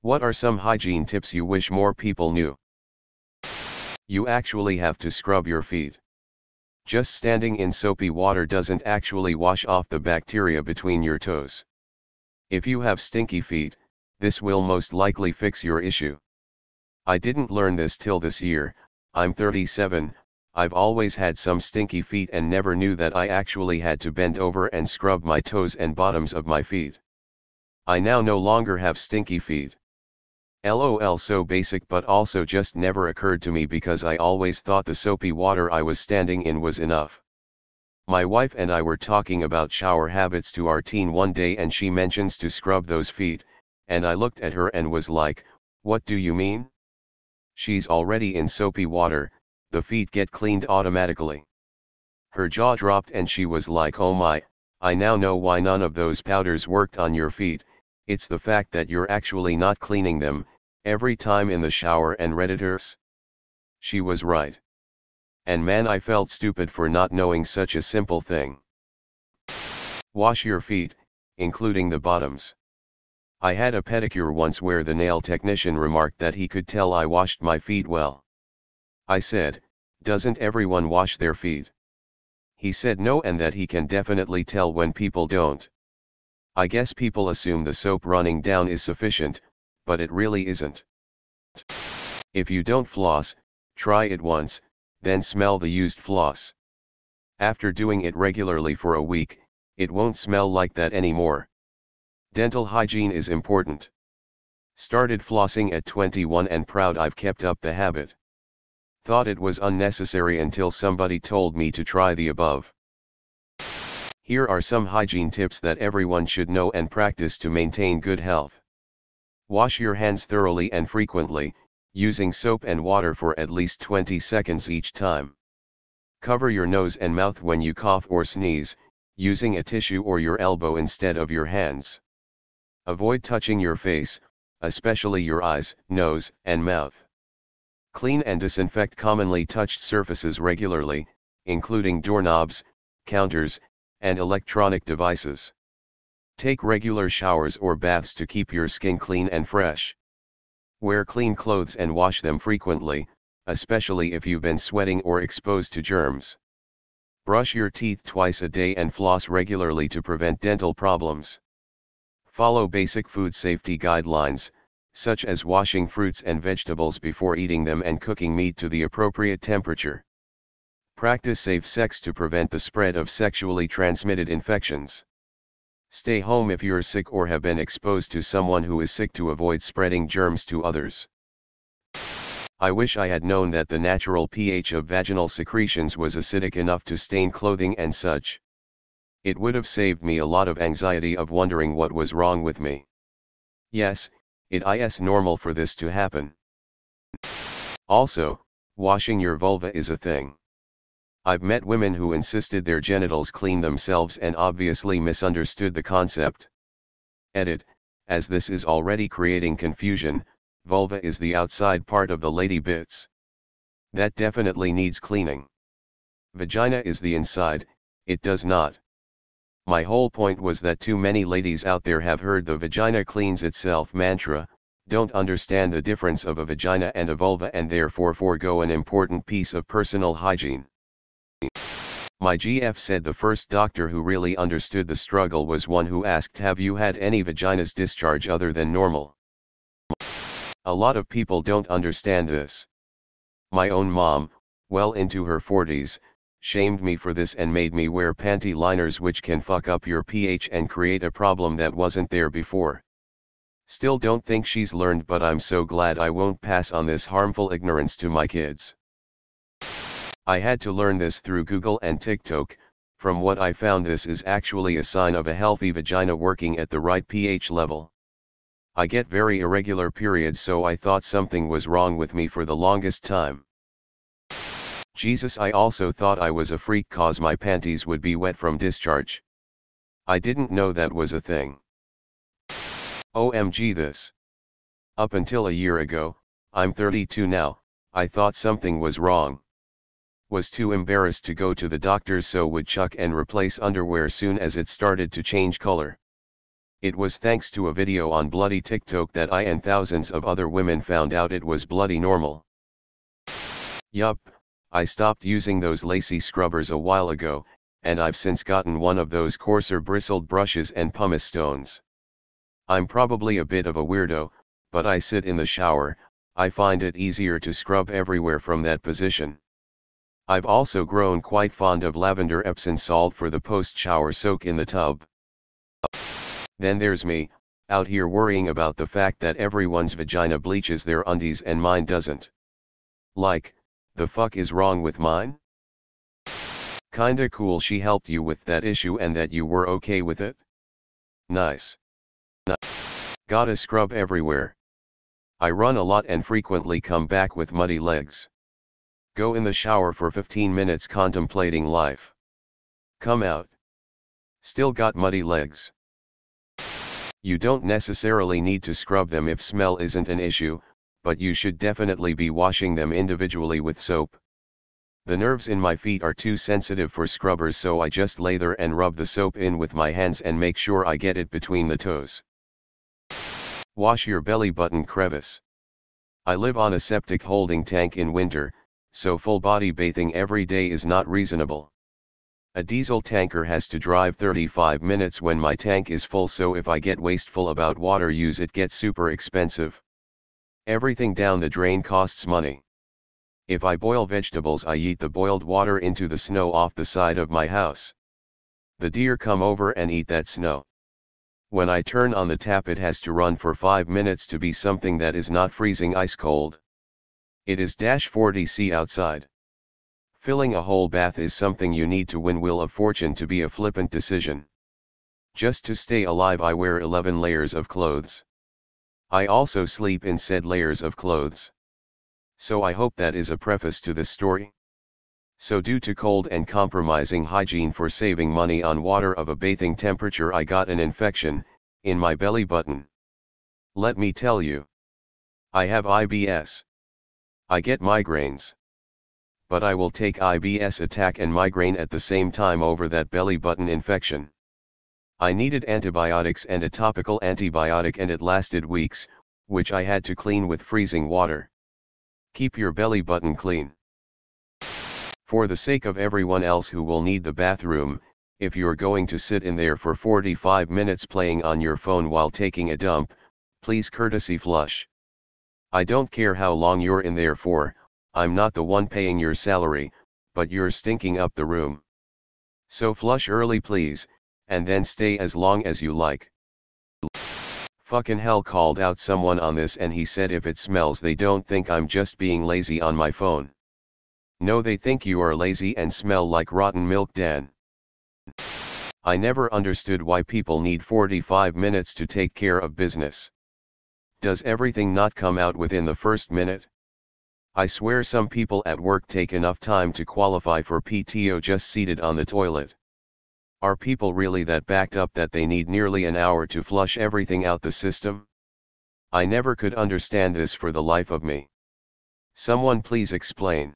What are some hygiene tips you wish more people knew? You actually have to scrub your feet. Just standing in soapy water doesn't actually wash off the bacteria between your toes. If you have stinky feet, this will most likely fix your issue. I didn't learn this till this year. I'm 37, I've always had some stinky feet and never knew that I actually had to bend over and scrub my toes and bottoms of my feet. I now no longer have stinky feet. LOL, so basic, but also just never occurred to me because I always thought the soapy water I was standing in was enough. My wife and I were talking about shower habits to our teen one day and she mentions to scrub those feet, and I looked at her and was like, what do you mean? She's already in soapy water, the feet get cleaned automatically. Her jaw dropped and she was like, oh my, I now know why none of those powders worked on your feet. It's the fact that you're actually not cleaning them every time in the shower and Redditors. She was right. And man, I felt stupid for not knowing such a simple thing. Wash your feet, including the bottoms. I had a pedicure once where the nail technician remarked that he could tell I washed my feet well. I said, doesn't everyone wash their feet? He said no, and that he can definitely tell when people don't. I guess people assume the soap running down is sufficient, but it really isn't. If you don't floss, try it once, then smell the used floss. After doing it regularly for a week, it won't smell like that anymore. Dental hygiene is important. Started flossing at 21 and proud I've kept up the habit. Thought it was unnecessary until somebody told me to try the above. Here are some hygiene tips that everyone should know and practice to maintain good health. Wash your hands thoroughly and frequently, using soap and water for at least 20 seconds each time. Cover your nose and mouth when you cough or sneeze, using a tissue or your elbow instead of your hands. Avoid touching your face, especially your eyes, nose, and mouth. Clean and disinfect commonly touched surfaces regularly, including doorknobs, counters, and electronic devices. Take regular showers or baths to keep your skin clean and fresh. Wear clean clothes and wash them frequently, especially if you've been sweating or exposed to germs. Brush your teeth twice a day and floss regularly to prevent dental problems. Follow basic food safety guidelines, such as washing fruits and vegetables before eating them and cooking meat to the appropriate temperature. Practice safe sex to prevent the spread of sexually transmitted infections. Stay home if you're sick or have been exposed to someone who is sick to avoid spreading germs to others. I wish I had known that the natural pH of vaginal secretions was acidic enough to stain clothing and such. It would have saved me a lot of anxiety of wondering what was wrong with me. Yes, it is normal for this to happen. Also, washing your vulva is a thing. I've met women who insisted their genitals clean themselves and obviously misunderstood the concept. Edit, as this is already creating confusion, vulva is the outside part of the lady bits. That definitely needs cleaning. Vagina is the inside, it does not. My whole point was that too many ladies out there have heard the vagina cleans itself mantra, don't understand the difference of a vagina and a vulva and therefore forego an important piece of personal hygiene. My GF said the first doctor who really understood the struggle was one who asked, have you had any vaginas discharge other than normal? A lot of people don't understand this. My own mom, well into her 40s, shamed me for this and made me wear panty liners, which can fuck up your pH and create a problem that wasn't there before. Still don't think she's learned, but I'm so glad I won't pass on this harmful ignorance to my kids. I had to learn this through Google and TikTok. From what I found, this is actually a sign of a healthy vagina working at the right pH level. I get very irregular periods, so I thought something was wrong with me for the longest time. Jesus, I also thought I was a freak cause my panties would be wet from discharge. I didn't know that was a thing. OMG this. Up until a year ago, I'm 32 now, I thought something was wrong. Was too embarrassed to go to the doctor, so would chuck and replace underwear soon as it started to change color. It was thanks to a video on bloody TikTok that I and thousands of other women found out it was bloody normal. Yup, I stopped using those lacy scrubbers a while ago, and I've since gotten one of those coarser bristled brushes and pumice stones. I'm probably a bit of a weirdo, but I sit in the shower, I find it easier to scrub everywhere from that position. I've also grown quite fond of lavender Epsom salt for the post-shower soak in the tub. Then there's me, out here worrying about the fact that everyone's vagina bleaches their undies and mine doesn't. Like, the fuck is wrong with mine? Kinda cool she helped you with that issue and that you were okay with it. Nice. Gotta scrub everywhere. I run a lot and frequently come back with muddy legs. Go in the shower for 15 minutes contemplating life. Come out. Still got muddy legs. You don't necessarily need to scrub them if smell isn't an issue, but you should definitely be washing them individually with soap. The nerves in my feet are too sensitive for scrubbers, so I just lay there and rub the soap in with my hands and make sure I get it between the toes. Wash your belly button crevice. I live on a septic holding tank in winter, so full body bathing every day is not reasonable. A diesel tanker has to drive 35 minutes when my tank is full, so if I get wasteful about water use it gets super expensive. Everything down the drain costs money. If I boil vegetables I yeet the boiled water into the snow off the side of my house. The deer come over and eat that snow. When I turn on the tap it has to run for 5 minutes to be something that is not freezing ice cold. It is -40°C outside. Filling a whole bath is something you need to win Wheel of Fortune to be a flippant decision. Just to stay alive I wear 11 layers of clothes. I also sleep in said layers of clothes. So I hope that is a preface to this story. So due to cold and compromising hygiene for saving money on water of a bathing temperature I got an infection, in my belly button. Let me tell you. I have IBS. I get migraines. But I will take IBS attack and migraine at the same time over that belly button infection. I needed antibiotics and a topical antibiotic and it lasted weeks, which I had to clean with freezing water. Keep your belly button clean. For the sake of everyone else who will need the bathroom, if you're going to sit in there for 45 minutes playing on your phone while taking a dump, please courtesy flush. I don't care how long you're in there for, I'm not the one paying your salary, but you're stinking up the room. So flush early please, and then stay as long as you like. Fucking hell, called out someone on this and he said if it smells they don't think I'm just being lazy on my phone. No, they think you are lazy and smell like rotten milk, Dan. I never understood why people need 45 minutes to take care of business. Does everything not come out within the first minute? I swear some people at work take enough time to qualify for PTO just seated on the toilet. Are people really that backed up that they need nearly an hour to flush everything out the system? I never could understand this for the life of me. Someone please explain.